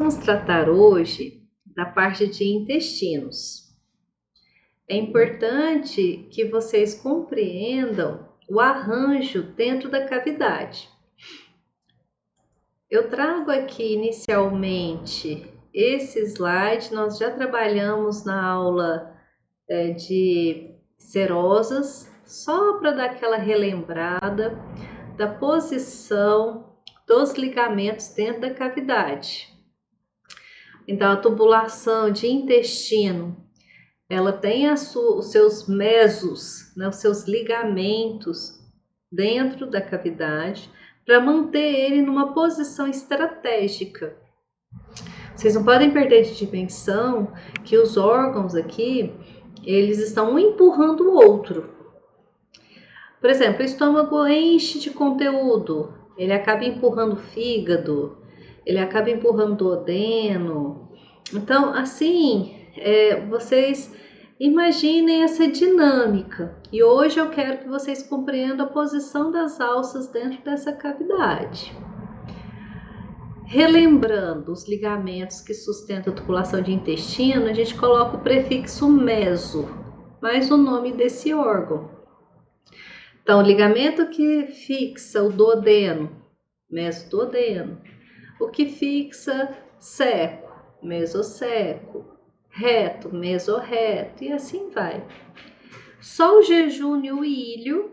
vamos tratar hoje da parte de intestinos. É importante que vocês compreendam o arranjo dentro da cavidade. Eu trago aqui inicialmente esse slide, nós já trabalhamos na aula de serosas, só para dar aquela relembrada da posição dos ligamentos dentro da cavidade. Então, a tubulação de intestino, ela tem os seus mesos, né, os seus ligamentos dentro da cavidade, para manter ele numa posição estratégica. Vocês não podem perder de dimensão que os órgãos aqui, eles estão um empurrando o outro. Por exemplo, o estômago enche de conteúdo, ele acaba empurrando o fígado, ele acaba empurrando o duodeno. Então, assim, vocês imaginem essa dinâmica. E hoje eu quero que vocês compreendam a posição das alças dentro dessa cavidade. Relembrando os ligamentos que sustentam a tubulação de intestino, a gente coloca o prefixo meso, mais o nome desse órgão. Então, o ligamento que fixa o duodeno, mesoduodeno. O que fixa seco, mesoseco. Reto, mesorreto, e assim vai. Só o jejúnio ilho,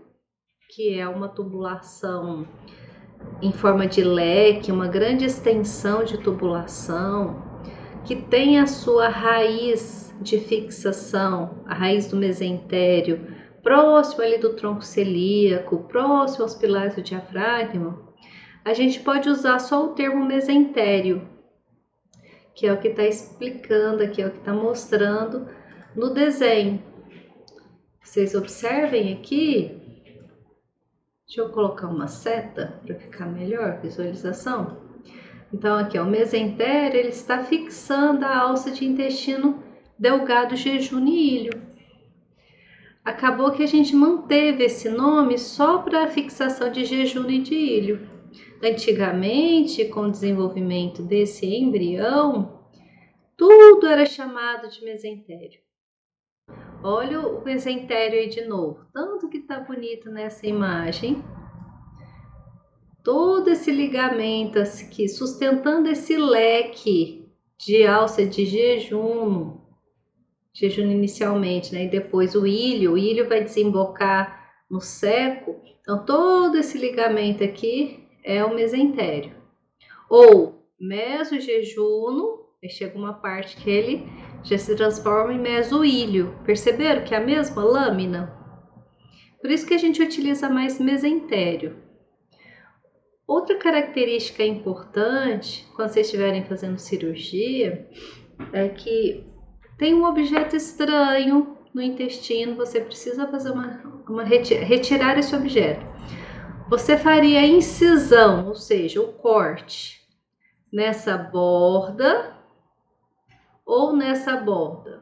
que é uma tubulação em forma de leque, uma grande extensão de tubulação, que tem a sua raiz de fixação, a raiz do mesentério, próximo ali do tronco celíaco, próximo aos pilares do diafragma, a gente pode usar só o termo mesentério, que é o que está explicando aqui, é o que está mostrando no desenho. Vocês observem aqui, deixa eu colocar uma seta para ficar melhor a visualização. Então aqui, ó, o mesentério, ele está fixando a alça de intestino delgado jejunio-ilho. Acabou que a gente manteve esse nome só para a fixação de jejum e de ilho. Antigamente, com o desenvolvimento desse embrião, tudo era chamado de mesentério. Olha o mesentério aí de novo, tanto que tá bonito nessa imagem. Todo esse ligamento aqui, sustentando esse leque de alça de jejum inicialmente, né? E depois o ilho vai desembocar no seco. Então, todo esse ligamento aqui é o mesentério. Ou mesojejuno, aí chega uma parte que ele já se transforma em mesoílio. Perceberam que é a mesma lâmina? Por isso que a gente utiliza mais mesentério. Outra característica importante, quando vocês estiverem fazendo cirurgia, é que tem um objeto estranho no intestino, você precisa fazer retirar esse objeto. Você faria a incisão, ou seja, o corte, nessa borda ou nessa borda.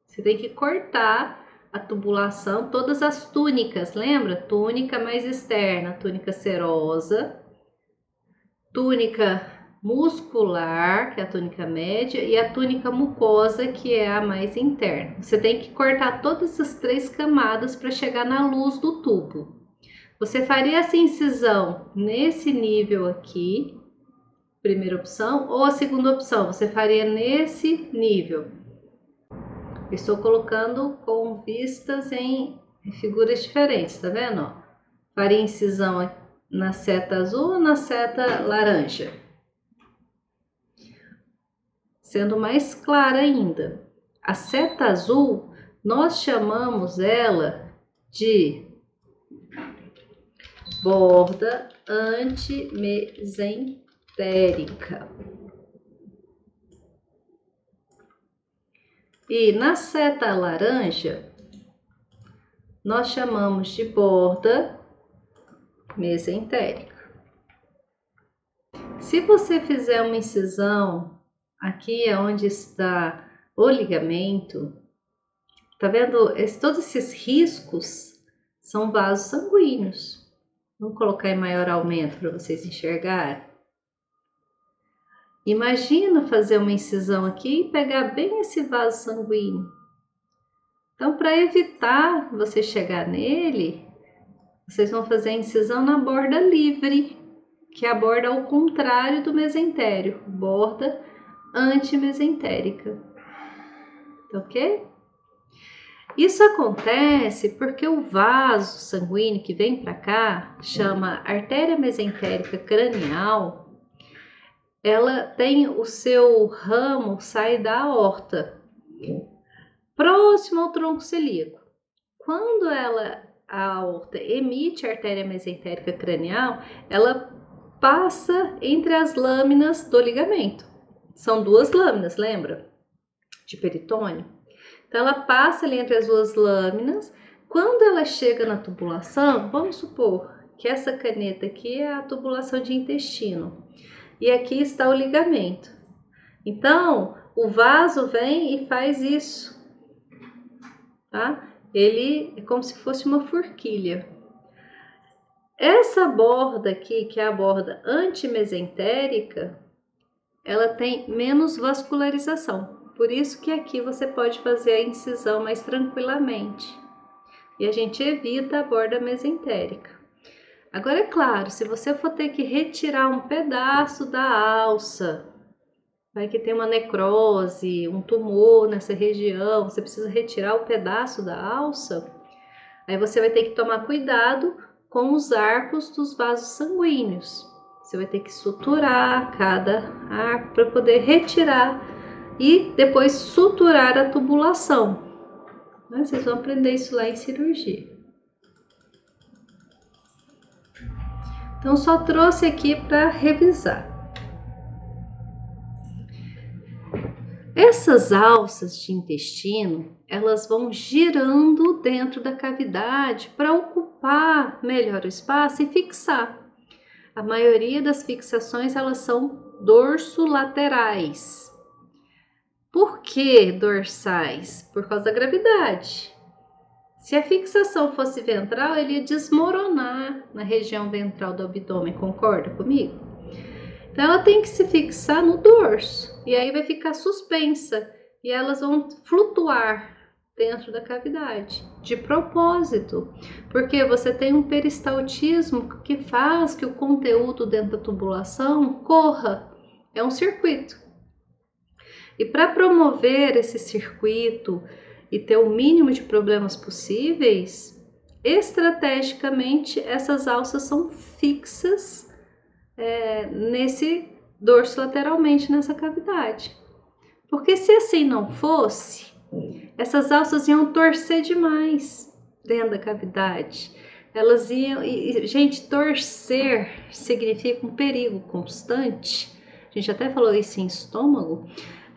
Você tem que cortar a tubulação, todas as túnicas, lembra? Túnica mais externa, túnica serosa, túnica muscular, que é a túnica média, e a túnica mucosa, que é a mais interna. Você tem que cortar todas essas três camadas para chegar na luz do tubo. Você faria essa incisão nesse nível aqui, primeira opção, ou a segunda opção, você faria nesse nível. Estou colocando com vistas em figuras diferentes, tá vendo? Ó, faria incisão na seta azul ou na seta laranja? Sendo mais clara ainda, a seta azul, nós chamamos ela de borda antimesentérica. E na seta laranja, nós chamamos de borda mesentérica. Se você fizer uma incisão aqui onde está o ligamento, tá vendo? Todos esses riscos são vasos sanguíneos. Vamos colocar em maior aumento para vocês enxergarem. Imagina fazer uma incisão aqui e pegar bem esse vaso sanguíneo. Então, para evitar você chegar nele, vocês vão fazer a incisão na borda livre, que é a borda ao contrário do mesentério, borda antimesentérica. Tá ok? Isso acontece porque o vaso sanguíneo que vem para cá, chama artéria mesentérica cranial, ela tem o seu ramo, sai da aorta, próximo ao tronco celíaco. Quando a aorta emite a artéria mesentérica cranial, ela passa entre as lâminas do ligamento. São duas lâminas, lembra? De peritônio. Então, ela passa ali entre as duas lâminas. Quando ela chega na tubulação, vamos supor que essa caneta aqui é a tubulação de intestino. E aqui está o ligamento. Então, o vaso vem e faz isso, tá? Ele é como se fosse uma forquilha. Essa borda aqui, que é a borda antimesentérica, ela tem menos vascularização. Por isso que aqui você pode fazer a incisão mais tranquilamente. E a gente evita a borda mesentérica. Agora, é claro, se você for ter que retirar um pedaço da alça, vai que tem uma necrose, um tumor nessa região, você precisa retirar o pedaço da alça, aí você vai ter que tomar cuidado com os arcos dos vasos sanguíneos. Você vai ter que suturar cada arco para poder retirar e depois suturar a tubulação. Vocês vão aprender isso lá em cirurgia. Então, só trouxe aqui para revisar. Essas alças de intestino, elas vão girando dentro da cavidade para ocupar melhor o espaço e fixar. A maioria das fixações, elas são dorsolaterais. Por que dorsais? Por causa da gravidade. Se a fixação fosse ventral, ele ia desmoronar na região ventral do abdômen, concorda comigo? Então, ela tem que se fixar no dorso, e aí vai ficar suspensa, e elas vão flutuar dentro da cavidade, de propósito, porque você tem um peristaltismo que faz que o conteúdo dentro da tubulação corra, é um circuito. E para promover esse circuito e ter o mínimo de problemas possíveis, estrategicamente essas alças são fixas nesse dorso lateralmente nessa cavidade. Porque se assim não fosse, essas alças iam torcer demais dentro da cavidade. Elas iam... gente, torcer significa um perigo constante. A gente até falou isso em estômago.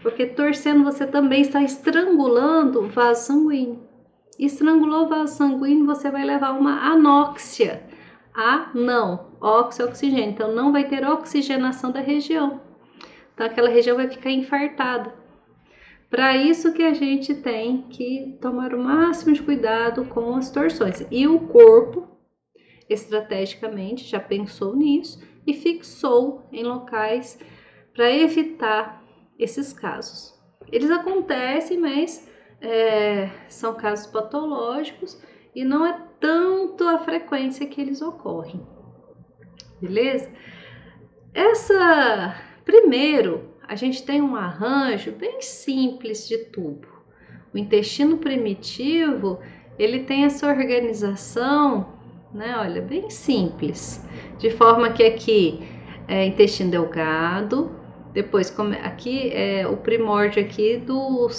Porque torcendo você também está estrangulando o vaso sanguíneo. Estrangulou o vaso sanguíneo, você vai levar uma anóxia. Óxido é oxigênio. Então não vai ter oxigenação da região. Então aquela região vai ficar infartada. Para isso que a gente tem que tomar o máximo de cuidado com as torções. E o corpo, estrategicamente, já pensou nisso e fixou em locais para evitar esses casos. Eles acontecem, mas são casos patológicos e não é tanto a frequência que eles ocorrem. Beleza? Primeiro, a gente tem um arranjo bem simples de tubo. O intestino primitivo, ele tem essa organização, né? Olha, bem simples. De forma que aqui é intestino delgado. Depois, aqui é o primórdio aqui do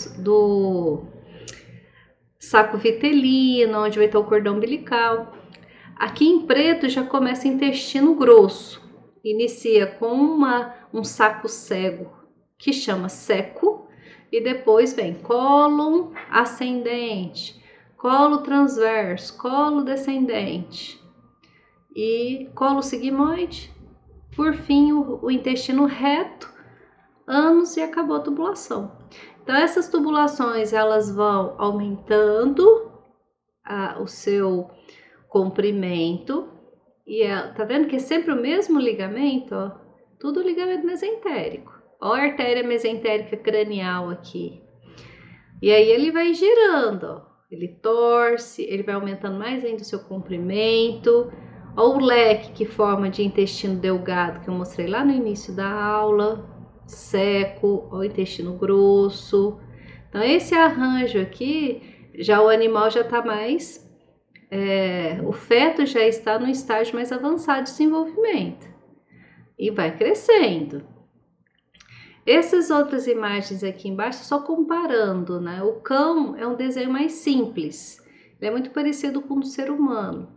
saco vitelino, onde vai ter o cordão umbilical. Aqui em preto já começa intestino grosso. Inicia com um saco cego, que chama seco, e depois vem cólon ascendente, colo transverso, colo descendente e colo sigmoide. Por fim, o intestino reto, ânus e acabou a tubulação. Então, essas tubulações, elas vão aumentando o seu comprimento. E tá vendo que é sempre o mesmo ligamento? Ó, tudo ligamento mesentérico. Olha a artéria mesentérica cranial aqui. E aí ele vai girando, ó. Ele torce, ele vai aumentando mais ainda o seu comprimento. Olha o leque que forma de intestino delgado que eu mostrei lá no início da aula. Seco, olha o intestino grosso. Então esse arranjo aqui, já o animal já está mais... o feto já está no estágio mais avançado de desenvolvimento. E vai crescendo. Essas outras imagens aqui embaixo, só comparando, né? O cão é um desenho mais simples, ele é muito parecido com o do ser humano.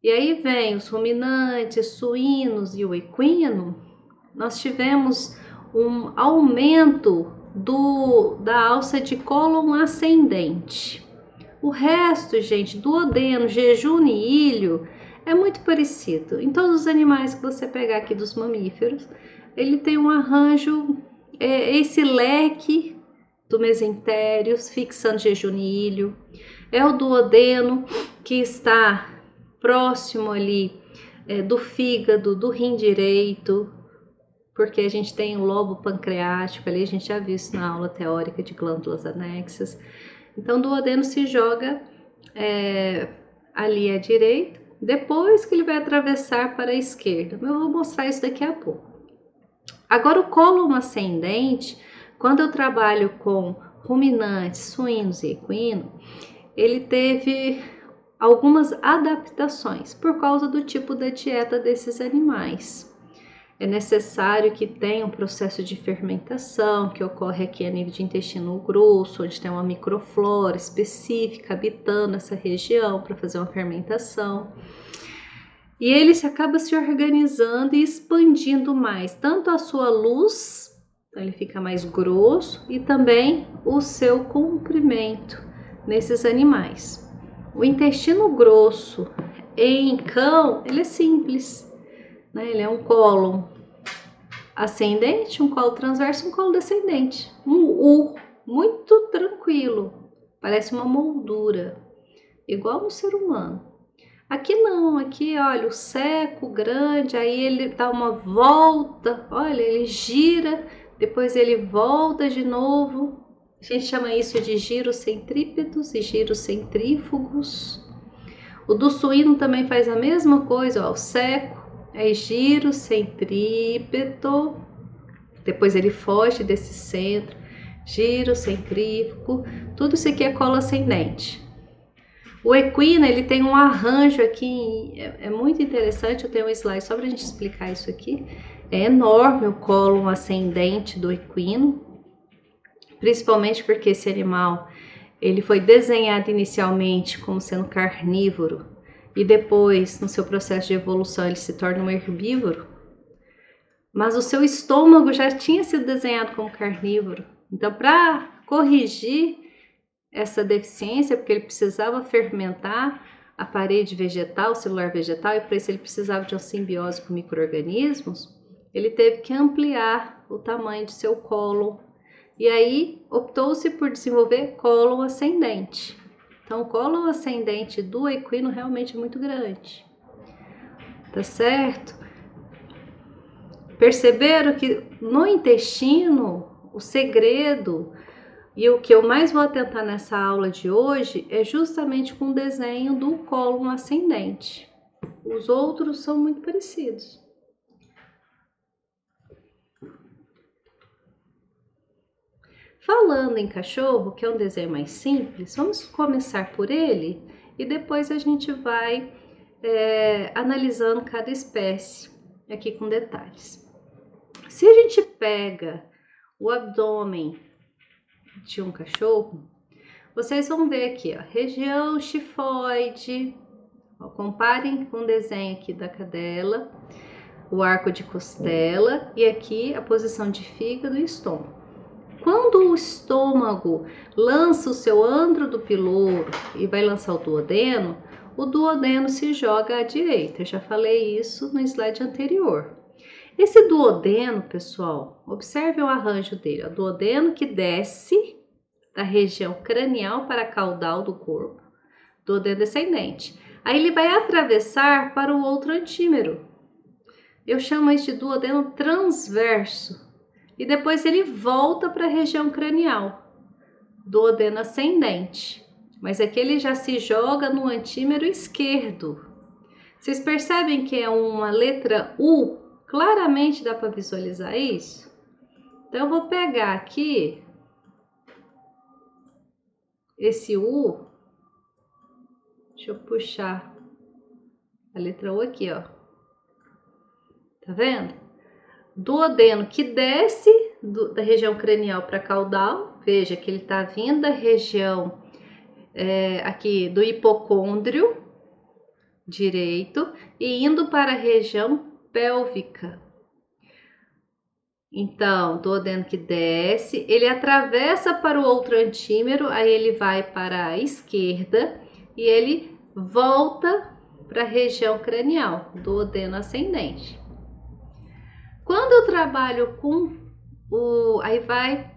E aí vem os ruminantes, suínos e o equino. Nós tivemos um aumento da alça de cólon ascendente. O resto, gente, duodeno, jejum e ilho é muito parecido. Em todos os animais que você pegar aqui dos mamíferos, ele tem um arranjo, esse leque do mesentério, fixando jejum e ilho. É o duodeno que está próximo ali do fígado, do rim direito, porque a gente tem o lobo pancreático ali, a gente já viu isso na aula teórica de glândulas anexas. Então, o duodeno se joga ali à direita, depois que ele vai atravessar para a esquerda. Eu vou mostrar isso daqui a pouco. Agora, o cólon ascendente, quando eu trabalho com ruminantes, suínos e equino, ele teve algumas adaptações por causa do tipo da dieta desses animais. É necessário que tenha um processo de fermentação que ocorre aqui a nível de intestino grosso, onde tem uma microflora específica habitando essa região para fazer uma fermentação. E ele acaba se organizando e expandindo mais, tanto a sua luz, então ele fica mais grosso, e também o seu comprimento nesses animais. O intestino grosso em cão, ele é simples, né? Ele é um cólon ascendente, um colo transverso, um colo descendente, um U, muito tranquilo, parece uma moldura, igual no ser humano. Aqui não, aqui olha, o seco grande, aí ele dá uma volta, olha, ele gira, depois ele volta de novo. A gente chama isso de giros centrípedos e giros centrífugos. O do suíno também faz a mesma coisa, ó, o seco, aí giro centrípeto, depois ele foge desse centro, giro centrífugo, tudo isso aqui é colo ascendente. O equino, ele tem um arranjo aqui, é muito interessante, eu tenho um slide só para a gente explicar isso aqui. É enorme o cólon ascendente do equino, principalmente porque esse animal, ele foi desenhado inicialmente como sendo carnívoro e depois, no seu processo de evolução, ele se torna um herbívoro. Mas o seu estômago já tinha sido desenhado como carnívoro. Então, para corrigir essa deficiência, porque ele precisava fermentar a parede vegetal, o celular vegetal, e para isso ele precisava de uma simbiose com micro-organismos, ele teve que ampliar o tamanho de seu cólon. E aí optou-se por desenvolver cólon ascendente. Então, o cólon ascendente do equino realmente é muito grande. Tá certo? Perceberam que no intestino, o segredo e o que eu mais vou atentar nessa aula de hoje é justamente com o desenho do cólon ascendente. Os outros são muito parecidos. Falando em cachorro, que é um desenho mais simples, vamos começar por ele e depois a gente vai analisando cada espécie aqui com detalhes. Se a gente pega o abdômen de um cachorro, vocês vão ver aqui, ó, região chifoide, ó, comparem com o desenho aqui da cadela, o arco de costela e aqui a posição de fígado e estômago. Quando o estômago lança o seu antro do piloro e vai lançar o duodeno se joga à direita. Eu já falei isso no slide anterior. Esse duodeno, pessoal, observe o arranjo dele. O duodeno que desce da região cranial para a caudal do corpo, duodeno descendente. Aí ele vai atravessar para o outro antímero. Eu chamo isso de duodeno transverso. e depois ele volta para a região cranial, duodeno ascendente. Mas aqui ele já se joga no antímero esquerdo. Vocês percebem que é uma letra U? Claramente dá para visualizar isso? Então eu vou pegar aqui esse U, deixa eu puxar a letra U aqui, ó. Tá vendo? Duodeno que desce da região cranial para caudal. Veja que ele tá vindo da região aqui do hipocôndrio direito e indo para a região pélvica. Então, duodeno que desce, ele atravessa para o outro antímero, aí ele vai para a esquerda e ele volta para a região cranial, duodeno ascendente. Quando eu trabalho com aí vai,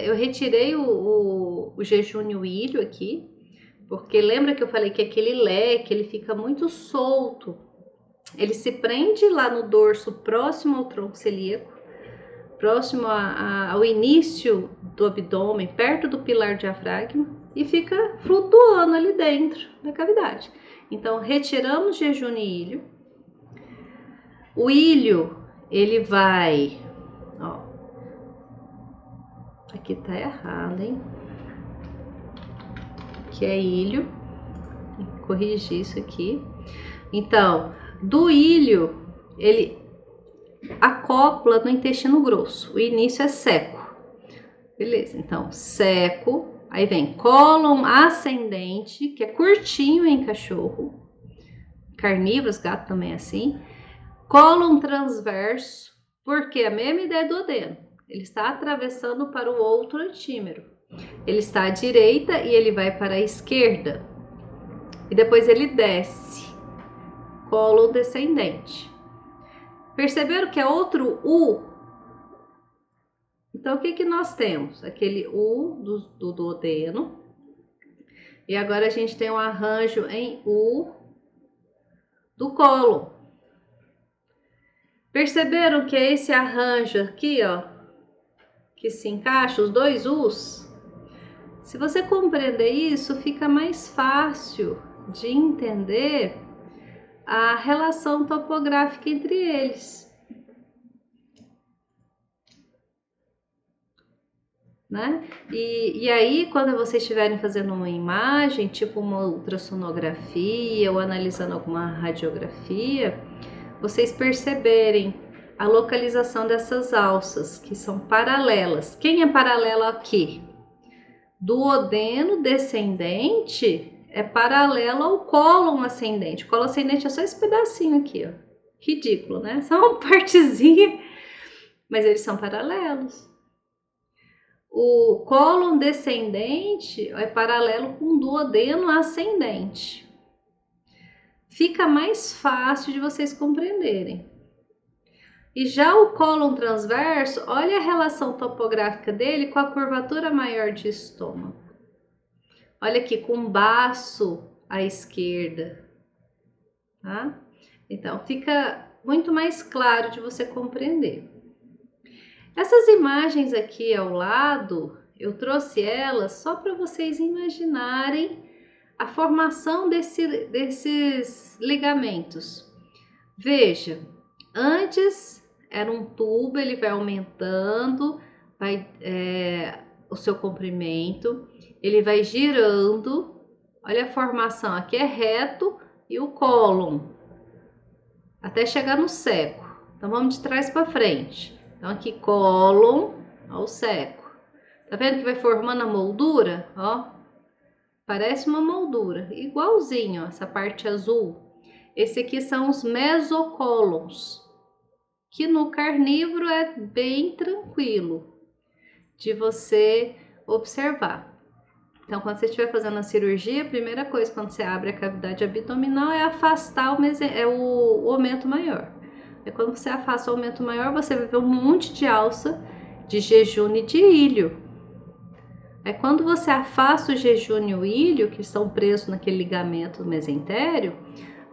eu retirei o jejúnio ilho aqui, porque lembra que eu falei que aquele leque, ele fica muito solto, ele se prende lá no dorso próximo ao tronco celíaco, próximo ao início do abdômen, perto do pilar diafragma, e fica flutuando ali dentro da cavidade. Então, retiramos jejúnio e ilho. O ilho, ele vai, ó, aqui tá errado, hein? Que é ilho, tem que corrigir isso aqui. Então, do ilho, ele acopla no intestino grosso. O início é seco. Beleza, então, seco. Aí vem cólon ascendente, que é curtinho em cachorro. Carnívoros, gato também é assim. Cólon transverso, porque a mesma ideia do duodeno. Ele está atravessando para o outro antímero. Ele está à direita e ele vai para a esquerda. E depois ele desce. Cólon descendente. Perceberam que é outro U? Então, o que nós temos? Aquele U do duodeno. E agora a gente tem um arranjo em U do cólon. Perceberam que é esse arranjo aqui, ó, que se encaixa, os dois U's? Se você compreender isso, fica mais fácil de entender a relação topográfica entre eles. Né? E aí, quando vocês estiverem fazendo uma imagem, tipo uma ultrassonografia ou analisando alguma radiografia, vocês perceberem a localização dessas alças, que são paralelas. Quem é paralelo aqui? Duodeno descendente é paralelo ao cólon ascendente. O cólon ascendente é só esse pedacinho aqui, ó. Ridículo, né? Só uma partezinha, mas eles são paralelos. O cólon descendente é paralelo com o duodeno ascendente. Fica mais fácil de vocês compreenderem. E já o cólon transverso, olha a relação topográfica dele com a curvatura maior de estômago. Olha aqui, com o baço à esquerda, tá? Então, fica muito mais claro de você compreender. Essas imagens aqui ao lado, eu trouxe elas só para vocês imaginarem a formação desses ligamentos. Veja, antes era um tubo, ele vai aumentando, o seu comprimento, ele vai girando. Olha a formação, aqui é reto e o cólon, até chegar no seco. Então vamos de trás para frente. Então aqui cólon ao seco. Tá vendo que vai formando a moldura? Ó, parece uma moldura, igualzinho, ó, essa parte azul. Esse aqui são os mesocólons, que no carnívoro é bem tranquilo de você observar. Então, quando você estiver fazendo a cirurgia, a primeira coisa quando você abre a cavidade abdominal é afastar o aumento maior. É quando você afasta o aumento maior, você vai ver um monte de alça de jejúnio e de ilho. É quando você afasta o jejúnio e o ilho, que estão presos naquele ligamento mesentério,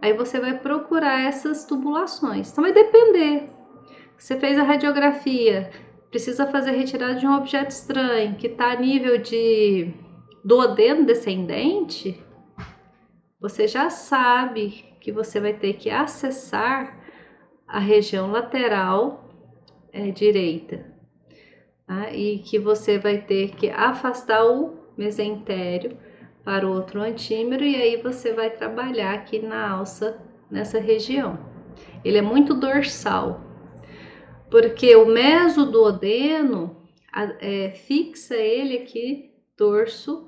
aí você vai procurar essas tubulações. Então vai depender. Você fez a radiografia, precisa fazer retirada de um objeto estranho que está a nível de duodeno descendente, você já sabe que você vai ter que acessar a região lateral direita, tá? E que você vai ter que afastar o mesentério para o outro antímero, e aí você vai trabalhar aqui na alça, nessa região. Ele é muito dorsal, porque o mesoduodeno fixa ele aqui, dorso,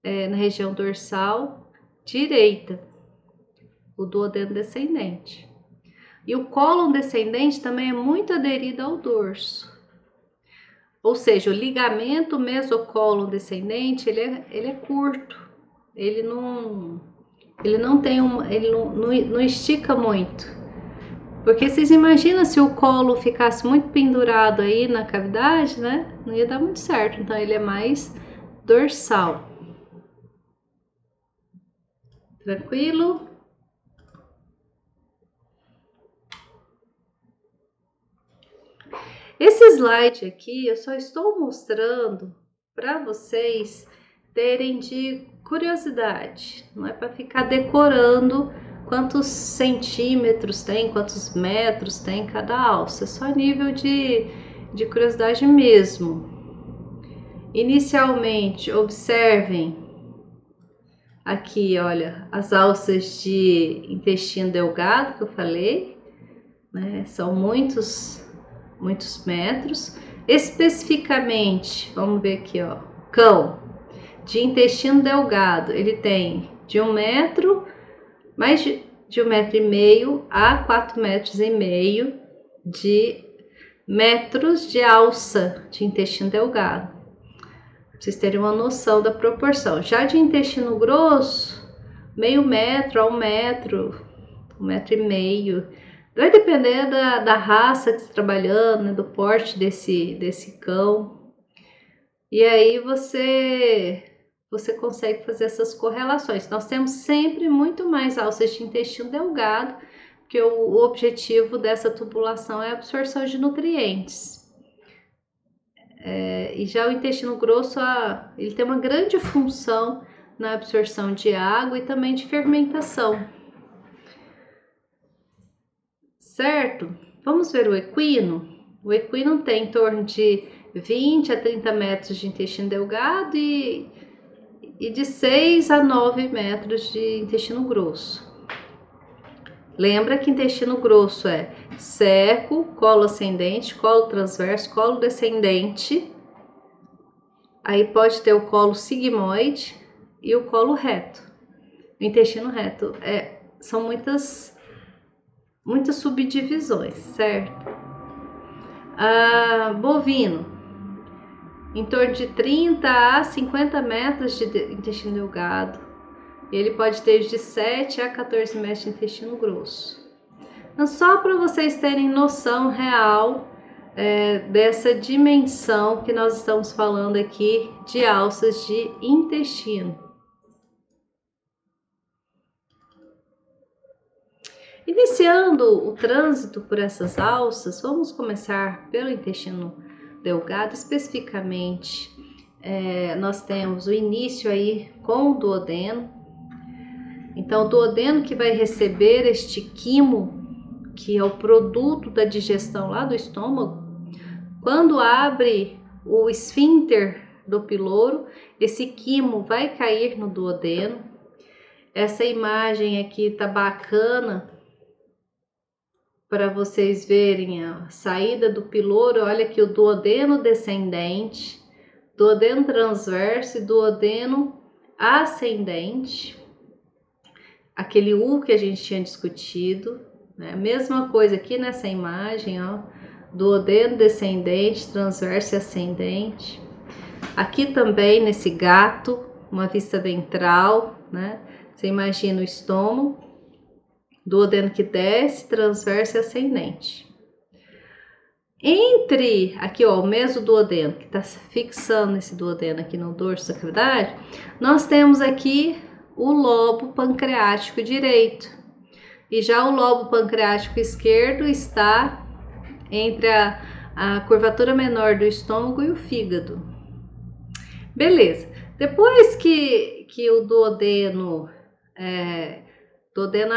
na região dorsal direita, o duodeno descendente. E o cólon descendente também é muito aderido ao dorso. Ou seja, o ligamento mesocólon descendente, ele é curto. Ele não estica muito. Porque vocês imaginam se o colo ficasse muito pendurado aí na cavidade, né? Não ia dar muito certo. Então ele é mais dorsal. Tranquilo? Esse slide aqui eu só estou mostrando para vocês terem de curiosidade, não é para ficar decorando quantos centímetros tem, quantos metros tem cada alça, é só nível de curiosidade mesmo. Inicialmente, observem aqui, olha, as alças de intestino delgado que eu falei, né? São muitos metros. Especificamente, vamos ver aqui, ó, cão de intestino delgado, ele tem de 1 metro, mais de 1,5 metro a 4,5 metros de metros de alça de intestino delgado. Pra vocês terem uma noção da proporção. Já de intestino grosso, meio metro a 1 metro, 1,5 metro. Vai depender da raça que você está trabalhando, né, do porte desse cão. E aí você consegue fazer essas correlações. Nós temos sempre muito mais alças de intestino delgado, porque o objetivo dessa tubulação é a absorção de nutrientes. E já o intestino grosso, ele tem uma grande função na absorção de água e também de fermentação. Certo? Vamos ver o equino? O equino tem em torno de 20 a 30 metros de intestino delgado e de 6 a 9 metros de intestino grosso. Lembra que intestino grosso é seco, colo ascendente, colo transverso, colo descendente. Aí pode ter o colo sigmoide e o colo reto. O intestino reto são muitas subdivisões, certo? Bovino, em torno de 30 a 50 metros de intestino delgado. Ele pode ter de 7 a 14 metros de intestino grosso. Então, só para vocês terem noção real dessa dimensão que nós estamos falando aqui de alças de intestino. Iniciando o trânsito por essas alças, vamos começar pelo intestino delgado, especificamente. Nós temos o início aí com o duodeno. Então, o duodeno que vai receber este quimo, que é o produto da digestão lá do estômago, quando abre o esfíncter do piloro, esse quimo vai cair no duodeno. Essa imagem aqui tá bacana para vocês verem a saída do piloro. Olha aqui o duodeno descendente, duodeno transverso e duodeno ascendente. Aquele U que a gente tinha discutido, né? Mesma coisa aqui nessa imagem, ó, duodeno descendente, transverso e ascendente. Aqui também nesse gato, uma vista ventral, né? Você imagina o estômago, duodeno que desce, transverso e ascendente. Entre aqui, ó, o mesoduodeno, que está fixando esse duodeno aqui no dorso da cavidade, nós temos aqui o lobo pancreático direito. E já o lobo pancreático esquerdo está entre a curvatura menor do estômago e o fígado. Beleza. Depois que o duodeno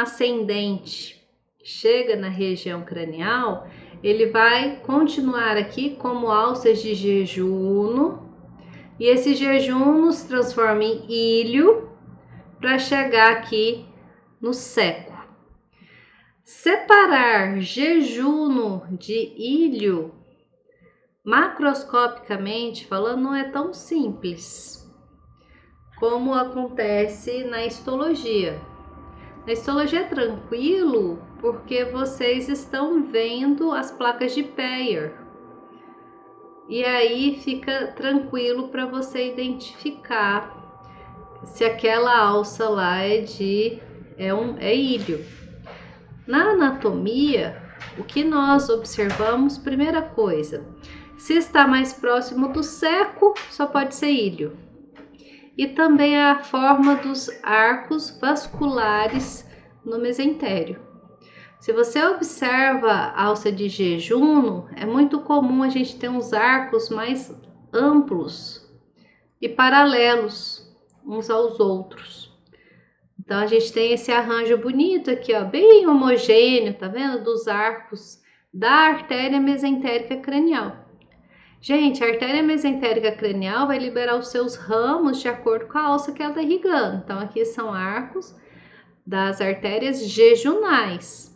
ascendente chega na região cranial, ele vai continuar aqui como alças de jejuno, e esse jejuno se transforma em ilho para chegar aqui no seco. Separar jejuno de ilho, macroscopicamente falando, não é tão simples como acontece na histologia. Na histologia é tranquilo porque vocês estão vendo as placas de Peyer. E aí fica tranquilo para você identificar se aquela alça lá é ilho. Na anatomia, o que nós observamos, primeira coisa, se está mais próximo do seco, só pode ser ilho. E também a forma dos arcos vasculares no mesentério. Se você observa a alça de jejuno, é muito comum a gente ter uns arcos mais amplos e paralelos uns aos outros. Então a gente tem esse arranjo bonito aqui, ó, bem homogêneo, tá vendo? Dos arcos da artéria mesentérica cranial. Gente, a artéria mesentérica cranial vai liberar os seus ramos de acordo com a alça que ela está irrigando. Então aqui são arcos das artérias jejunais.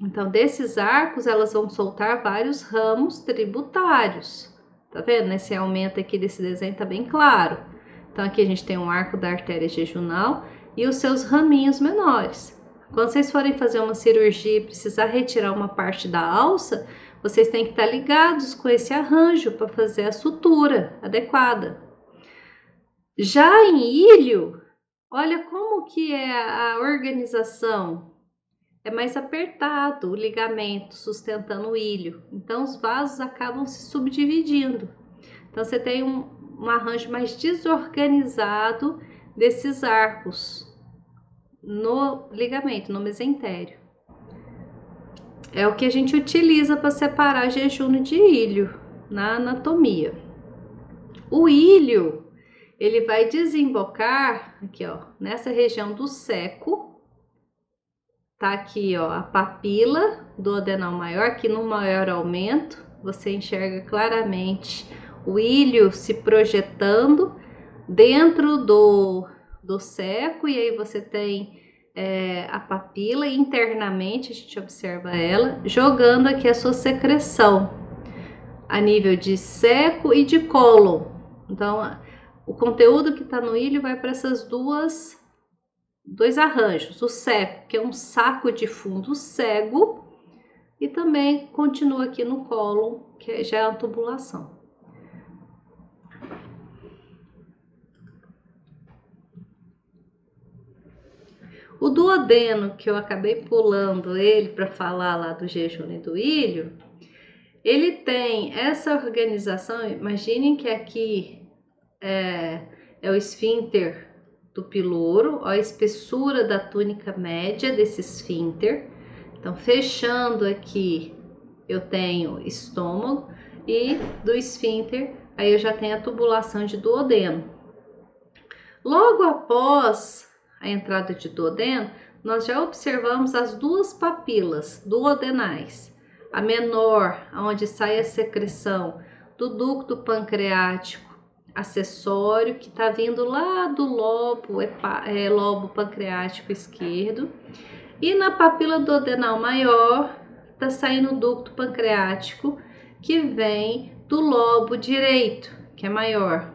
Então, desses arcos, elas vão soltar vários ramos tributários. Tá vendo? Esse aumento aqui desse desenho tá bem claro. Então, aqui a gente tem um arco da artéria jejunal e os seus raminhos menores. Quando vocês forem fazer uma cirurgia e precisar retirar uma parte da alça, vocês têm que estar ligados com esse arranjo para fazer a sutura adequada. Já em ilho, olha como que é a organização. É mais apertado o ligamento sustentando o ilho. Então, os vasos acabam se subdividindo. Então, você tem um arranjo mais desorganizado desses arcos no ligamento, no mesentério. É o que a gente utiliza para separar jejuno de ilho na anatomia. O ilho, ele vai desembocar aqui, ó, nessa região do seco. Tá aqui, ó, a papila do adenal maior, aqui no maior aumento, você enxerga claramente o ilho se projetando dentro do seco, e aí você tem a papila e internamente a gente observa ela jogando aqui a sua secreção a nível de seco e de cólon. Então, o conteúdo que está no ilho vai para essas dois arranjos, o seco, que é um saco de fundo cego, e também continua aqui no cólon, que já é a tubulação. O duodeno, que eu acabei pulando ele para falar lá do jejuno e do ilho, ele tem essa organização. Imaginem que aqui é o esfíncter do piloro, a espessura da túnica média desse esfíncter. Então, fechando aqui, eu tenho estômago, e do esfíncter, aí eu já tenho a tubulação de duodeno. Logo após a entrada de duodeno, nós já observamos as duas papilas duodenais. A menor, onde sai a secreção do ducto pancreático acessório, que está vindo lá do lobo pancreático esquerdo, e na papila duodenal maior está saindo o ducto pancreático, que vem do lobo direito, que é maior.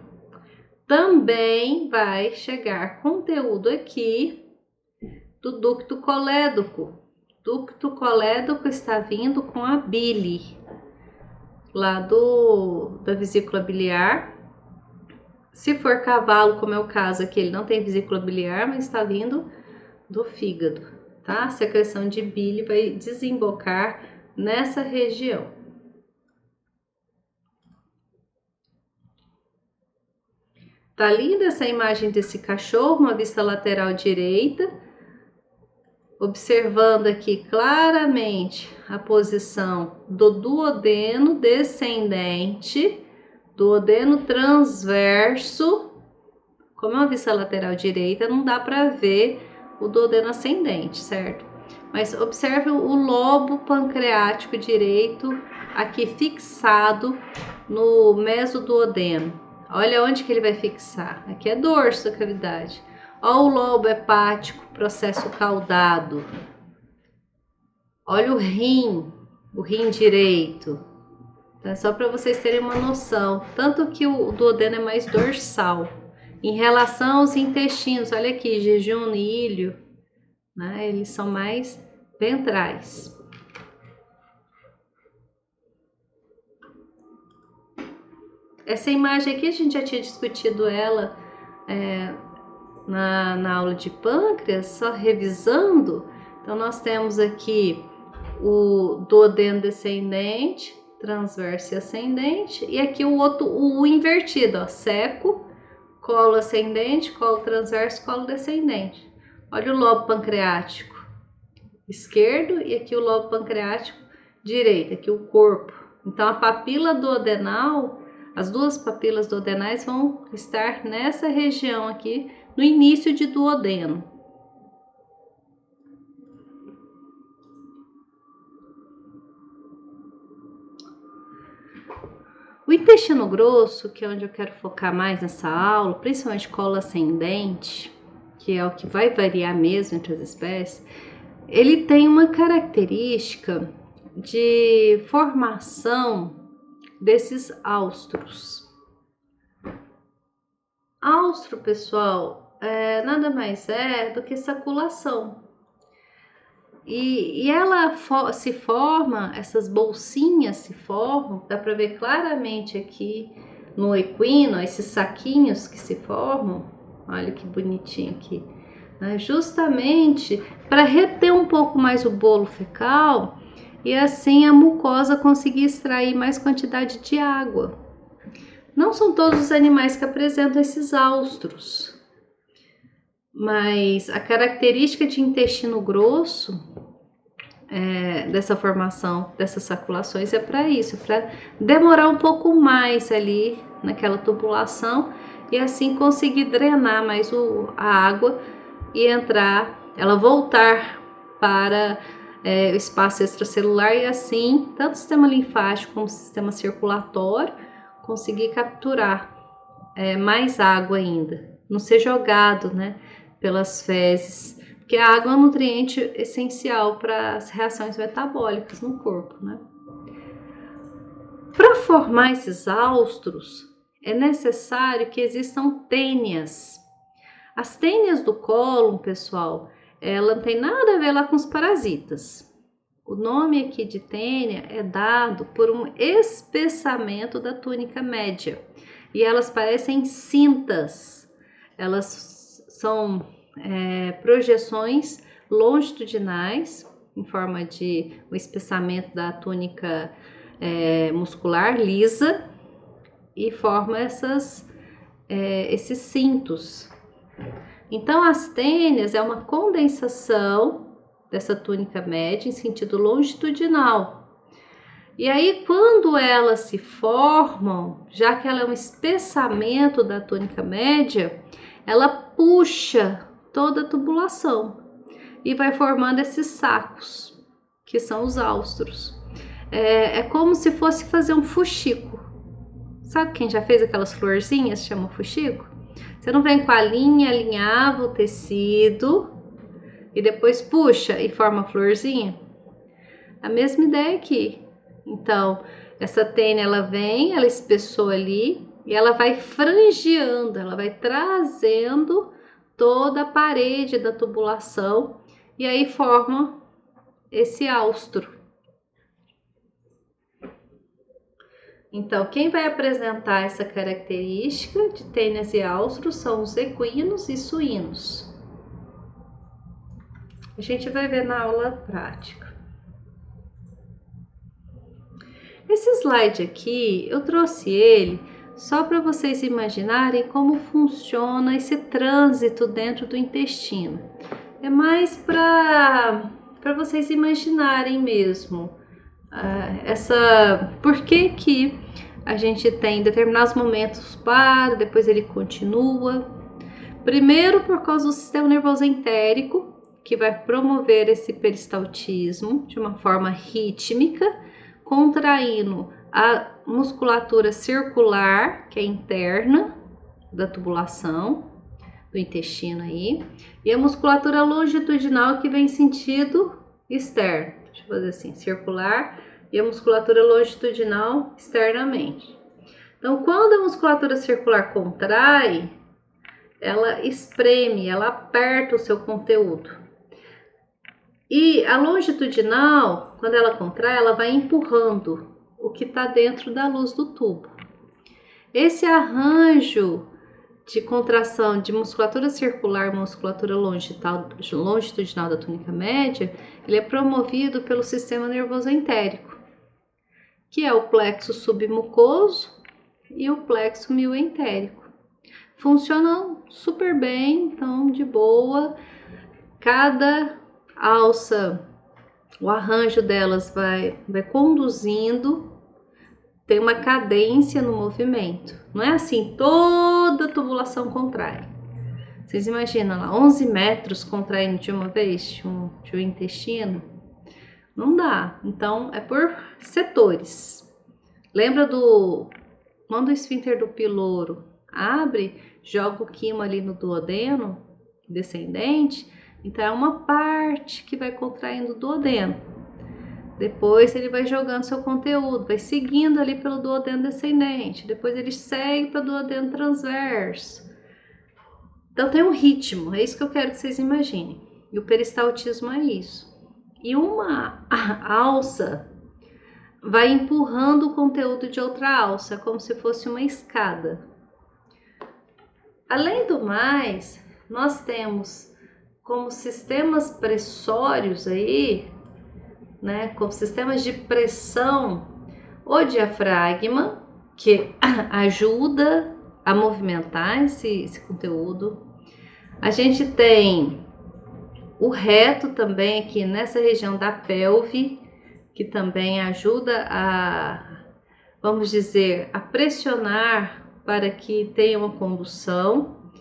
Também vai chegar conteúdo aqui do ducto colédoco. Ducto colédoco está vindo com a bile lá da vesícula biliar. Se for cavalo, como é o caso aqui, ele não tem vesícula biliar, mas está vindo do fígado, tá? A secreção de bile vai desembocar nessa região. Tá linda essa imagem desse cachorro, uma vista lateral direita. observando aqui claramente a posição do duodeno descendente, duodeno transverso. Como é uma vista lateral direita, não dá para ver o duodeno ascendente, certo? Mas observe o lobo pancreático direito aqui fixado no mesoduodeno. Olha onde que ele vai fixar. Aqui é dorso da cavidade. Olha o lobo hepático, processo caudado. Olha o rim direito. Então, é só para vocês terem uma noção. Tanto que o duodeno é mais dorsal. Em relação aos intestinos, olha aqui, jejum e ilho, né? Eles são mais ventrais. Essa imagem aqui a gente já tinha discutido ela na aula de pâncreas, só revisando. Então nós temos aqui o duodeno descendente, transverso e ascendente, e aqui o outro, o invertido, ó, seco, colo ascendente, colo transverso, colo descendente. Olha o lobo pancreático esquerdo e aqui o lobo pancreático direito, aqui o corpo. Então a papila duodenal, as duas papilas duodenais vão estar nessa região aqui, no início de duodeno. O intestino grosso, que é onde eu quero focar mais nessa aula, principalmente colo ascendente, que é o que vai variar mesmo entre as espécies, ele tem uma característica de formação desses áustros. Áustro, pessoal, nada mais é do que saculação. E ela se forma, essas bolsinhas se formam, dá para ver claramente aqui no equino, esses saquinhos que se formam, olha que bonitinho aqui, né? Justamente para reter um pouco mais o bolo fecal e assim a mucosa conseguir extrair mais quantidade de água. Não são todos os animais que apresentam esses áustros, mas a característica de intestino grosso dessa formação dessas saculações é para isso, para demorar um pouco mais ali naquela tubulação e assim conseguir drenar mais a água e ela voltar para o espaço extracelular e assim tanto o sistema linfático como o sistema circulatório conseguir capturar mais água ainda, não ser jogado, né, pelas fezes. Porque a água é um nutriente essencial para as reações metabólicas no corpo, né? Para formar esses áustros, é necessário que existam tênias. As tênias do cólon, pessoal, ela não tem nada a ver lá com os parasitas. O nome aqui de tênia é dado por um espessamento da túnica média. E elas parecem cintas. Elas são projeções longitudinais em forma de um espessamento da túnica muscular lisa e forma esses cintos. Então as tênias é uma condensação dessa túnica média em sentido longitudinal. E aí quando elas se formam, já que ela é um espessamento da túnica média, ela puxa toda a tubulação e vai formando esses sacos, que são os áustros. É como se fosse fazer um fuxico. Sabe quem já fez aquelas florzinhas, chama fuxico? Você não vem com a linha, alinhava o tecido e depois puxa e forma a florzinha? A mesma ideia aqui. Então, essa tênia, ela vem, ela espessou ali e ela vai frangeando, ela vai trazendo toda a parede da tubulação e aí forma esse áustro. Então, quem vai apresentar essa característica de tênias e áustros são os equinos e suínos. A gente vai ver na aula prática. Esse slide aqui, eu trouxe ele só para vocês imaginarem como funciona esse trânsito dentro do intestino. é mais para vocês imaginarem mesmo por que a gente tem determinados momentos depois ele continua. Primeiro, por causa do sistema nervoso entérico, que vai promover esse peristaltismo de uma forma rítmica, contraindo a musculatura circular, que é interna da tubulação do intestino aí, e a musculatura longitudinal, que vem em sentido externo. Deixa eu fazer assim, circular e a musculatura longitudinal externamente. Então, quando a musculatura circular contrai, ela espreme, ela aperta o seu conteúdo. E a longitudinal, quando ela contrai, ela vai empurrando o que está dentro da luz do tubo. Esse arranjo de contração de musculatura circular e musculatura longitudinal da túnica média, ele é promovido pelo sistema nervoso entérico, que é o plexo submucoso e o plexo mioentérico. Funcionam super bem, então de boa. Cada alça, o arranjo delas vai conduzindo, tem uma cadência no movimento. Não é assim, toda tubulação contrai. Vocês imaginam lá, 11 metros contraindo de uma vez de um intestino? Não dá. Então, é por setores. Lembra quando o esfíncter do piloro abre, joga o quimo ali no duodeno descendente, então é uma parte que vai contraindo o duodeno. Depois ele vai jogando seu conteúdo, vai seguindo ali pelo duodeno descendente, depois ele segue para o duodeno transverso. Então tem um ritmo, é isso que eu quero que vocês imaginem. E o peristaltismo é isso. E uma alça vai empurrando o conteúdo de outra alça, como se fosse uma escada. Além do mais, nós temos como sistemas pressórios aí, né, como sistemas de pressão, o diafragma, que ajuda a movimentar esse conteúdo. A gente tem o reto também aqui nessa região da pelve, que também ajuda vamos dizer, a pressionar para que tenha uma condução.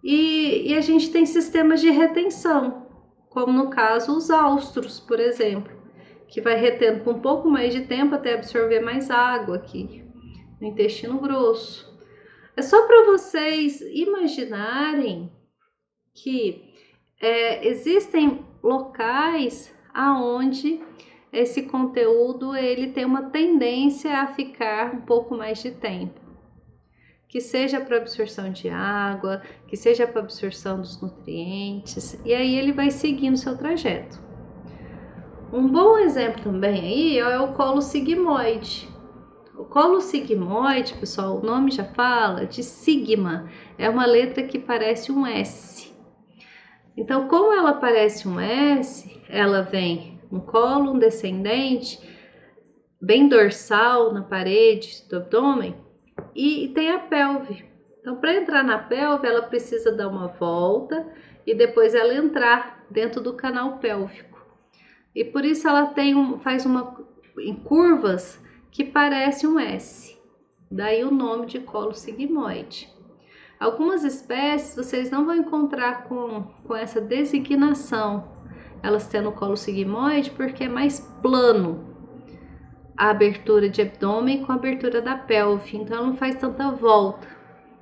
E a gente tem sistemas de retenção, como no caso os áustros, por exemplo, que vai retendo por um pouco mais de tempo até absorver mais água aqui no intestino grosso. É só para vocês imaginarem que existem locais aonde esse conteúdo ele tem uma tendência a ficar um pouco mais de tempo, que seja para absorção de água, que seja para absorção dos nutrientes, e aí ele vai seguindo seu trajeto. Um bom exemplo também aí é o colo sigmoide. O colo sigmoide, pessoal, o nome já fala de sigma, é uma letra que parece um S. Então, como ela parece um S, ela vem no colo, um descendente, bem dorsal na parede do abdômen, e tem a pelve. Então, para entrar na pelve, ela precisa dar uma volta e depois ela entrar dentro do canal pélvico. E por isso ela faz em curvas que parece um S. Daí o nome de colo sigmoide. Algumas espécies vocês não vão encontrar com essa designação, elas tendo o colo sigmoide, porque é mais plano a abertura de abdômen com a abertura da pelve, então ela não faz tanta volta.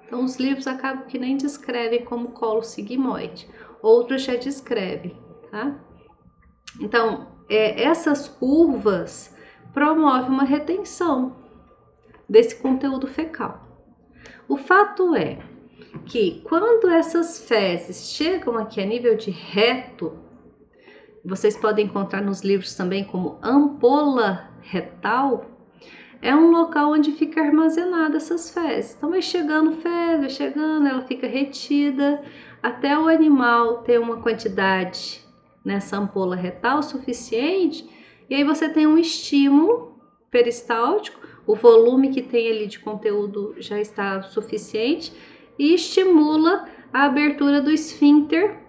Então os livros acabam que nem descrevem como colo sigmoide, outros já descrevem, tá? Então essas curvas promovem uma retenção desse conteúdo fecal. O fato é que quando essas fezes chegam aqui a nível de reto, vocês podem encontrar nos livros também como ampola retal, é um local onde fica armazenada essas fezes. Então vai chegando fezes, vai chegando, ela fica retida até o animal ter uma quantidade nessa ampola retal suficiente, e aí você tem um estímulo peristáltico, o volume que tem ali de conteúdo já está suficiente e estimula a abertura do esfíncter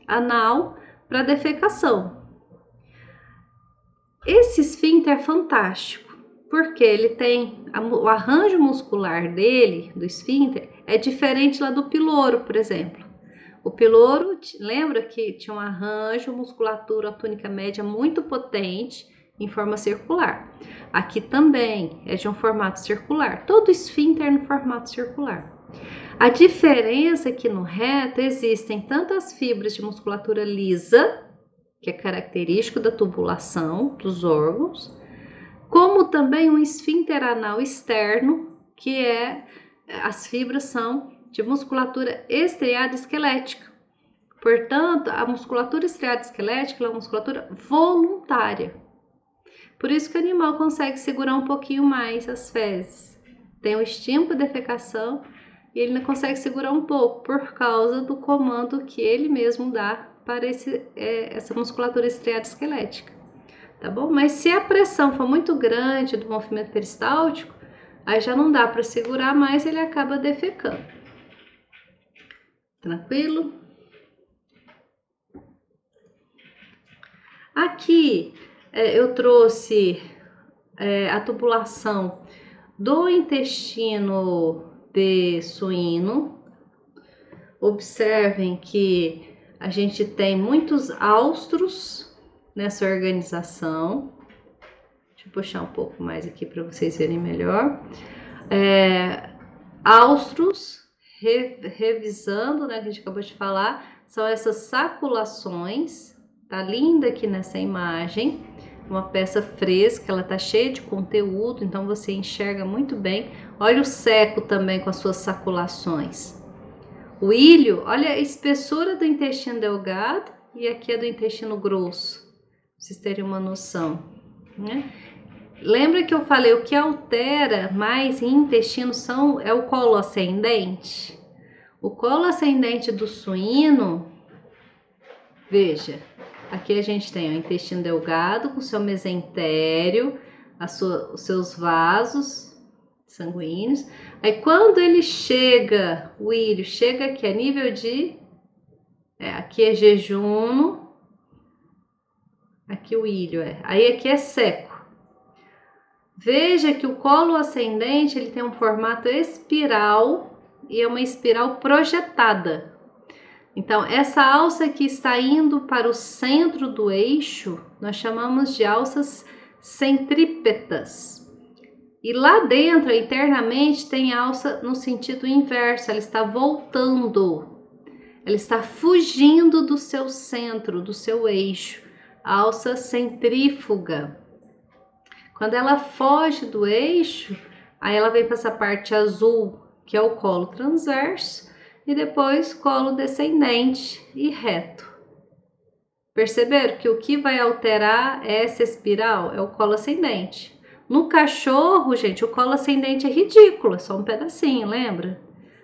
anal para defecação. Esse esfíncter é fantástico, porque ele tem o arranjo muscular dele, do esfíncter, é diferente lá do piloro, por exemplo. O piloro, lembra que tinha um arranjo, musculatura túnica média muito potente, em forma circular. Aqui também é de um formato circular, todo esfíncter no formato circular. A diferença é que no reto existem tantas fibras de musculatura lisa, que é característico da tubulação dos órgãos, como também um esfíncter anal externo, que as fibras são de musculatura estriada esquelética. Portanto, a musculatura estriada esquelética é uma musculatura voluntária. Por isso que o animal consegue segurar um pouquinho mais as fezes. Tem o estímulo de defecação e ele não consegue segurar um pouco por causa do comando que ele mesmo dá para essa musculatura estriada esquelética. Tá bom? Mas se a pressão for muito grande do movimento peristáltico, aí já não dá para segurar mais, ele acaba defecando. Tranquilo? Aqui eu trouxe a tubulação do intestino de suíno. Observem que a gente tem muitos áustros nessa organização. Deixa eu puxar um pouco mais aqui para vocês verem melhor. Áustros, revisando, né, que a gente acabou de falar, são essas saculações. Tá linda aqui nessa imagem, uma peça fresca, ela tá cheia de conteúdo, então você enxerga muito bem. Olha o seco também com as suas saculações. O ilho, olha a espessura do intestino delgado e aqui é do intestino grosso, pra vocês terem uma noção, né? Lembra que eu falei, o que altera mais em intestino é o colo ascendente? O colo ascendente do suíno, veja, aqui a gente tem o intestino delgado com seu mesentério, os seus vasos sanguíneos. Aí quando ele chega, o ilho chega aqui a nível de... aqui é jejuno, aqui o ilho aí aqui é seco. Veja que o colo ascendente ele tem um formato espiral e é uma espiral projetada. Então, essa alça que está indo para o centro do eixo, nós chamamos de alças centrípetas. E lá dentro, internamente, tem alça no sentido inverso, ela está voltando. Ela está fugindo do seu centro, do seu eixo. Alça centrífuga. Quando ela foge do eixo, aí ela vem para essa parte azul, que é o colo transverso, e depois colo descendente e reto. Perceberam que o que vai alterar essa espiral é o colo ascendente. No cachorro, gente, o colo ascendente é ridículo, é só um pedacinho, lembra?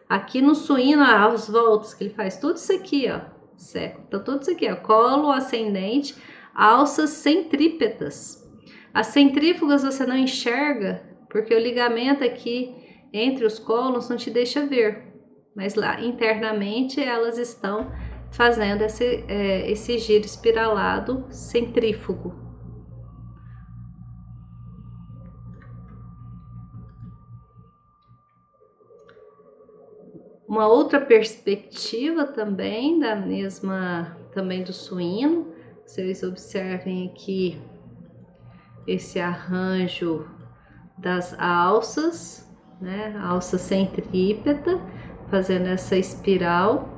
Aqui no suíno, as voltas que ele faz, tudo isso aqui, ó, seco. Então, tudo isso aqui, ó, colo ascendente, alças centrípetas. As centrífugas você não enxerga, porque o ligamento aqui entre os colos não te deixa ver. Mas lá internamente elas estão fazendo esse giro espiralado centrífugo. Uma outra perspectiva também também do suíno, vocês observem aqui esse arranjo das alças, né? Alça centrípeta, fazendo essa espiral,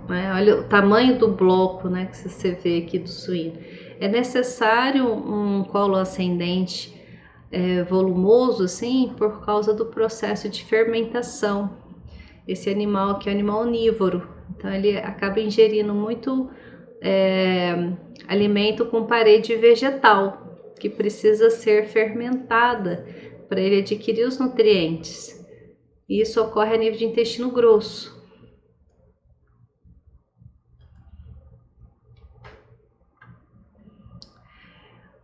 né? Olha o tamanho do bloco, né, que você vê aqui do suíno. É necessário um colo ascendente volumoso, assim, por causa do processo de fermentação. Esse animal aqui é um animal onívoro, então ele acaba ingerindo muito alimento com parede vegetal, que precisa ser fermentada para ele adquirir os nutrientes. E isso ocorre a nível de intestino grosso.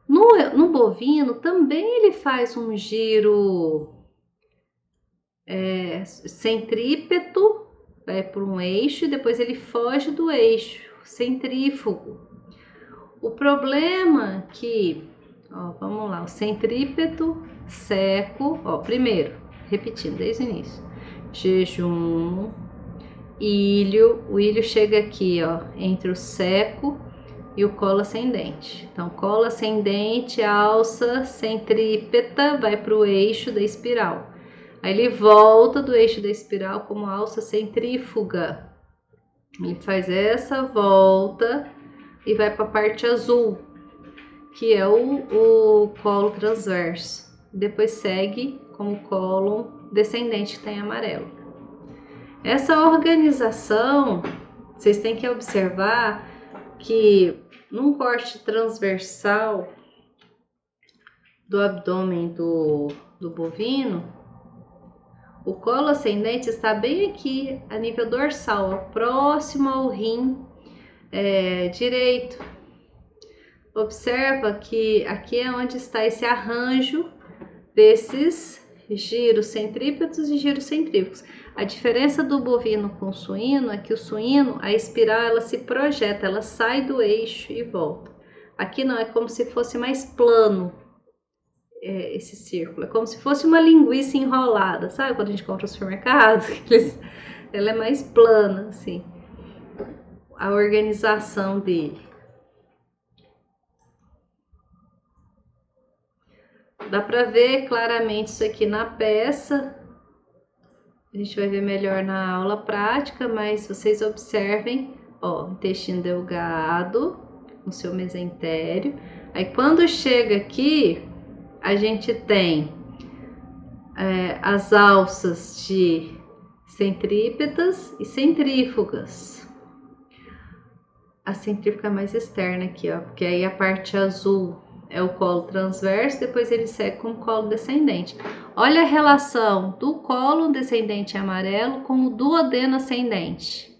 No bovino também ele faz um giro centrípeto, vai para um eixo e depois ele foge do eixo, centrífugo. O problema que, ó, vamos lá, o centrípeto, seco, ó, primeiro, repetindo desde o início, jejum, ilho, o ilho chega aqui, ó, entre o seco e o colo ascendente. Então, colo ascendente, alça centrípeta, vai para o eixo da espiral. Aí ele volta do eixo da espiral como alça centrífuga. Ele faz essa volta e vai para a parte azul, que é o colo transverso. Depois segue como colo descendente, que tem amarelo. Essa organização, vocês têm que observar que num corte transversal do abdômen do bovino, o colo ascendente está bem aqui, a nível dorsal, ó, próximo ao rim direito. Observa que aqui é onde está esse arranjo desses giros centrípetos e giros centrífugos. A diferença do bovino com o suíno é que o suíno, a espiral, ela se projeta, ela sai do eixo e volta. Aqui não, é como se fosse mais plano esse círculo. É como se fosse uma linguiça enrolada, sabe? Quando a gente compra no supermercado, ela é mais plana, assim. A organização dele. Dá para ver claramente isso aqui na peça. A gente vai ver melhor na aula prática, mas vocês observem, ó, intestino delgado, no seu mesentério. Aí quando chega aqui, a gente tem as alças de centrípetas e centrífugas. A centrífuga é mais externa aqui, ó, porque aí a parte azul é o colo transverso, depois ele segue com o colo descendente. Olha a relação do colo descendente amarelo com o duodeno ascendente.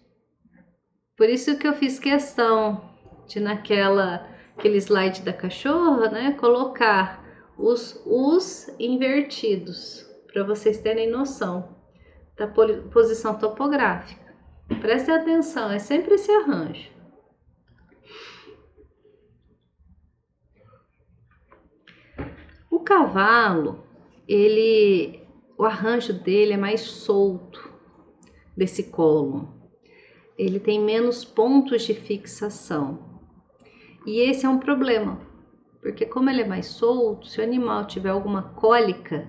Por isso que eu fiz questão de aquele slide da cachorra, né, colocar os invertidos, para vocês terem noção da posição topográfica. Prestem atenção, é sempre esse arranjo. O cavalo, o arranjo dele é mais solto desse colo. Ele tem menos pontos de fixação. E esse é um problema, porque como ele é mais solto, se o animal tiver alguma cólica,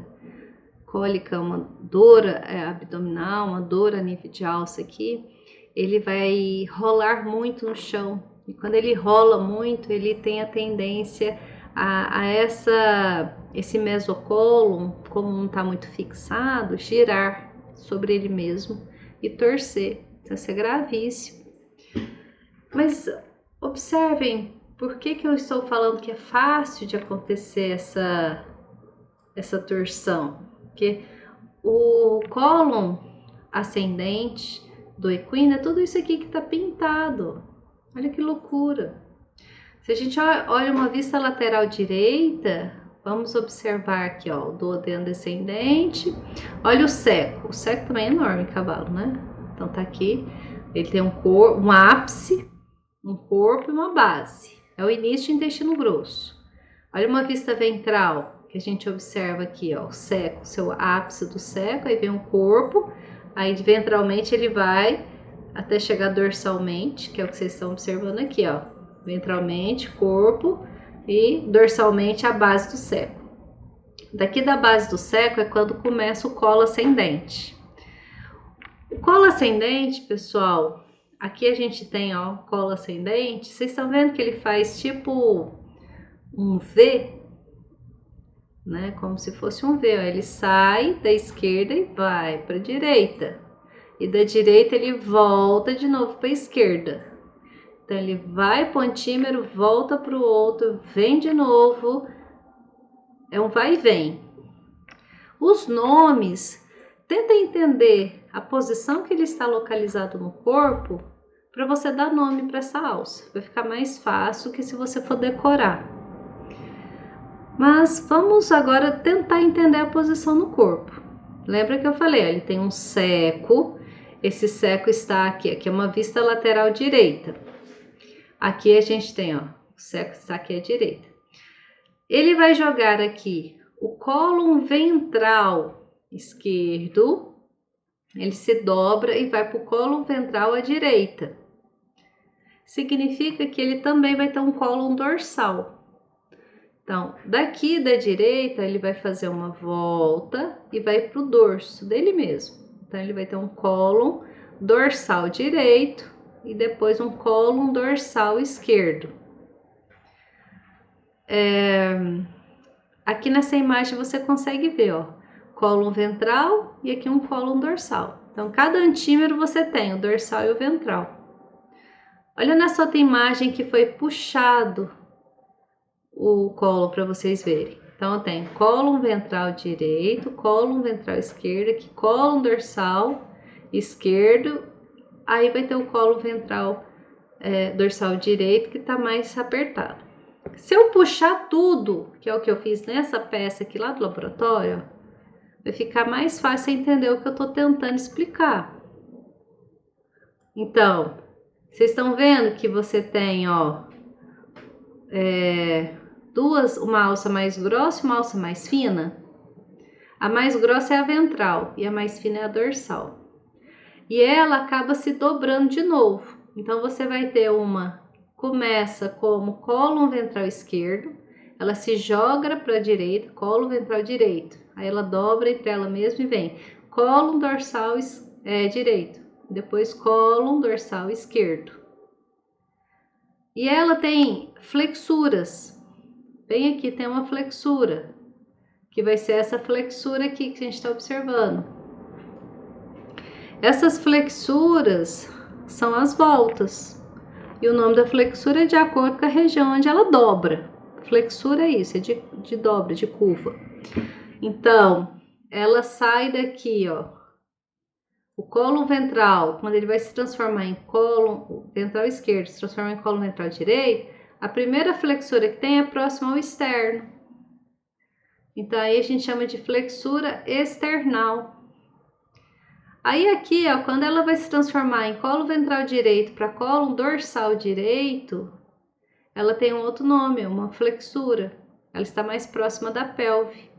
uma dor abdominal, uma dor a nível de alça aqui, ele vai rolar muito no chão. E quando ele rola muito, ele tem a tendência esse mesocólon, como não está muito fixado, girar sobre ele mesmo e torcer. Então, isso é gravíssimo. Mas observem, por que eu estou falando que é fácil de acontecer essa torção? Porque o cólon ascendente do equino é tudo isso aqui que está pintado. Olha que loucura! Se a gente olha uma vista lateral direita, vamos observar aqui, ó, o duodeno descendente. Olha o seco. O seco também é enorme, cavalo, né? Então tá aqui. Ele tem um ápice, um corpo e uma base. É o início do intestino grosso. Olha uma vista ventral que a gente observa aqui, ó, o seco, seu ápice do seco, aí vem um corpo, aí ventralmente ele vai até chegar dorsalmente, que é o que vocês estão observando aqui, ó. Ventralmente, corpo e dorsalmente a base do seco. Daqui da base do seco é quando começa o colo ascendente. O colo ascendente, pessoal, aqui a gente tem, ó, colo ascendente. Vocês estão vendo que ele faz tipo um V, né? Como se fosse um V, ó. Ele sai da esquerda e vai para a direita. E da direita ele volta de novo para a esquerda. Então, ele vai pontímero, volta para o outro, vem de novo. É um vai e vem. Os nomes, tenta entender a posição que ele está localizado no corpo para você dar nome para essa alça. Vai ficar mais fácil que se você for decorar. Mas vamos agora tentar entender a posição no corpo. Lembra que eu falei, ele tem um seco, esse seco está aqui. Aqui é uma vista lateral direita. Aqui a gente tem, ó, o seco está aqui à direita. Ele vai jogar aqui o cólon ventral esquerdo. Ele se dobra e vai para o cólon ventral à direita. Significa que ele também vai ter um cólon dorsal. Então, daqui da direita, ele vai fazer uma volta e vai para o dorso dele mesmo. Então, ele vai ter um cólon dorsal direito e depois um cólon dorsal esquerdo. Aqui nessa imagem você consegue ver, ó, cólon ventral e aqui um cólon dorsal. Então, cada antímero você tem o dorsal e o ventral. Olha nessa outra imagem que foi puxado o cólon para vocês verem. Então, tem cólon ventral direito, cólon ventral esquerdo, aqui cólon dorsal esquerdo, aí vai ter o cólon ventral dorsal direito que tá mais apertado. Se eu puxar tudo, que é o que eu fiz nessa peça aqui lá do laboratório, vai ficar mais fácil entender o que eu tô tentando explicar. Então, vocês estão vendo que você tem, ó, uma alça mais grossa e uma alça mais fina? A mais grossa é a ventral e a mais fina é a dorsal. E ela acaba se dobrando de novo. Então, você vai ter uma, começa como cólon ventral esquerdo, ela se joga para a direita, cólon ventral direito. Aí ela dobra entre ela mesma e vem cólon dorsal direito, depois cólon dorsal esquerdo. E ela tem flexuras. Bem aqui tem uma flexura, que vai ser essa flexura aqui que a gente está observando. Essas flexuras são as voltas. E o nome da flexura é de acordo com a região onde ela dobra. Flexura é isso, é de dobra, de curva. Então, ela sai daqui, ó. O cólon ventral, quando ele vai se transformar em cólon ventral esquerdo, se transforma em cólon ventral direito, a primeira flexura que tem é próxima ao externo. Então, aí a gente chama de flexura external. Aí aqui, ó, quando ela vai se transformar em cólon ventral direito para cólon dorsal direito, ela tem um outro nome, uma flexura. Ela está mais próxima da pelve.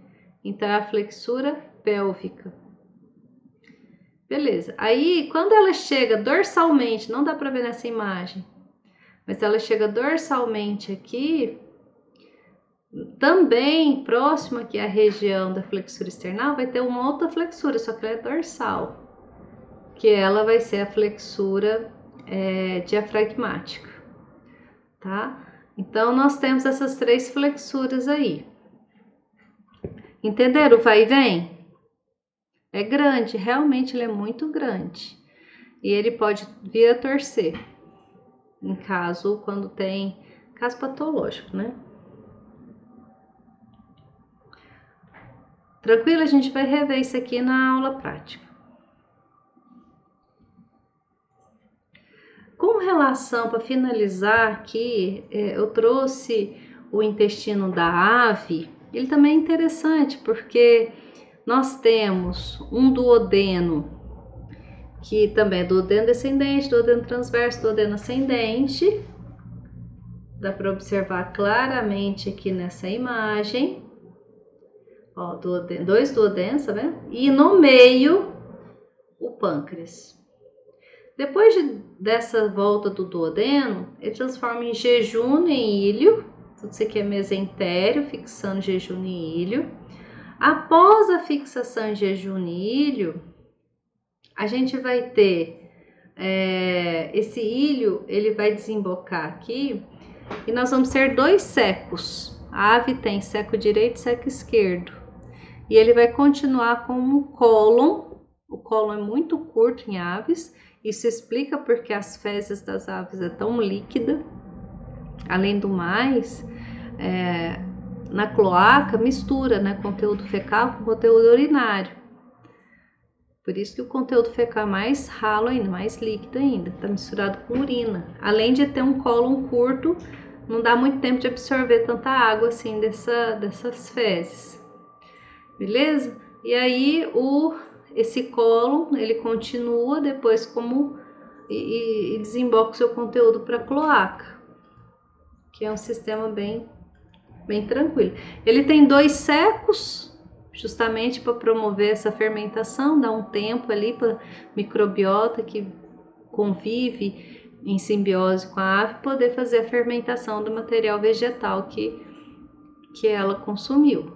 Então, é a flexura pélvica. Beleza. Aí, quando ela chega dorsalmente, não dá para ver nessa imagem, mas ela chega dorsalmente aqui, também próximo aqui à região da flexura external, vai ter uma outra flexura, só que ela é dorsal, que ela vai ser a flexura diafragmática, tá? Então, nós temos essas três flexuras aí. Entenderam o vai e vem? É grande, realmente ele é muito grande. E ele pode vir a torcer, em caso, quando tem caso patológico, né? Tranquilo? A gente vai rever isso aqui na aula prática. Com relação, para finalizar aqui, eu trouxe o intestino da ave. Ele também é interessante, porque nós temos um duodeno, que também é duodeno descendente, duodeno transverso, duodeno ascendente. Dá para observar claramente aqui nessa imagem. Ó, dois duodenos, tá vendo? E no meio, o pâncreas. Depois dessa volta do duodeno, ele transforma em jejum e ilho. Tudo isso aqui é mesentério, fixando jejum e ilho. Após a fixação em jejum e ilho, a gente vai ter esse ilho, ele vai desembocar aqui e nós vamos ter dois secos. A ave tem seco direito e seco esquerdo. E ele vai continuar com um cólon. O cólon é muito curto em aves. Isso explica porque as fezes das aves é tão líquida. Além do mais, na cloaca mistura, né, conteúdo fecal com conteúdo urinário. Por isso que o conteúdo fecal é mais ralo ainda, mais líquido ainda. Está misturado com urina. Além de ter um cólon curto, não dá muito tempo de absorver tanta água assim dessas fezes. Beleza? E aí o esse cólon, ele continua depois como e desemboca o seu conteúdo para a cloaca, que é um sistema bem tranquilo. Ele tem 2 secos, justamente para promover essa fermentação, dar um tempo ali para microbiota que convive em simbiose com a ave poder fazer a fermentação do material vegetal que ela consumiu.